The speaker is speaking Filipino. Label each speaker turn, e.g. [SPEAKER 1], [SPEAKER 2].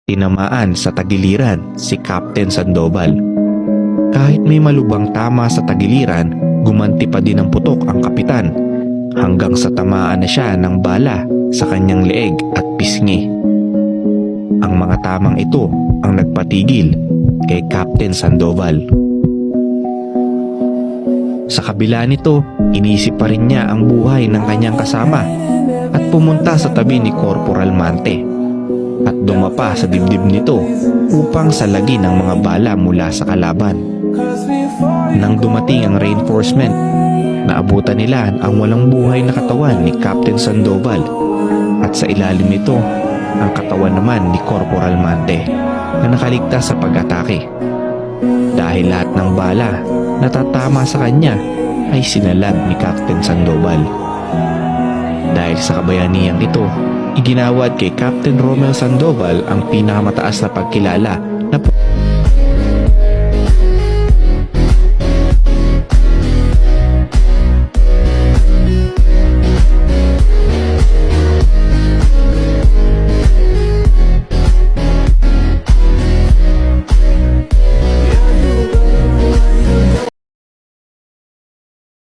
[SPEAKER 1] Tinamaan sa tagiliran si Captain Sandoval. Kahit may malubhang tama sa tagiliran, gumanti pa din ng putok ang kapitan hanggang sa tamaan na siya ng bala sa kanyang leeg at pisngi. Ang mga tamang ito ang nagpatigil kay Captain Sandoval. Sa kabila nito, inisip pa rin niya ang buhay ng kanyang kasama at pumunta sa tabi ni Corporal Mante at dumapa sa dibdib nito upang salagin ang mga bala mula sa kalaban. Nang dumating ang reinforcement, naabutan nila ang walang buhay na katawan ni Captain Sandoval at sa ilalim nito ang katawan naman ni Corporal Mante na nakaligtas sa pag-atake. Dahil lahat ng bala na tatama sa kanya ay sinalag ni Captain Sandoval. Dahil sa kabayaniyang ito, iginawad kay Captain Romel Sandoval ang pinakamataas na pagkilala na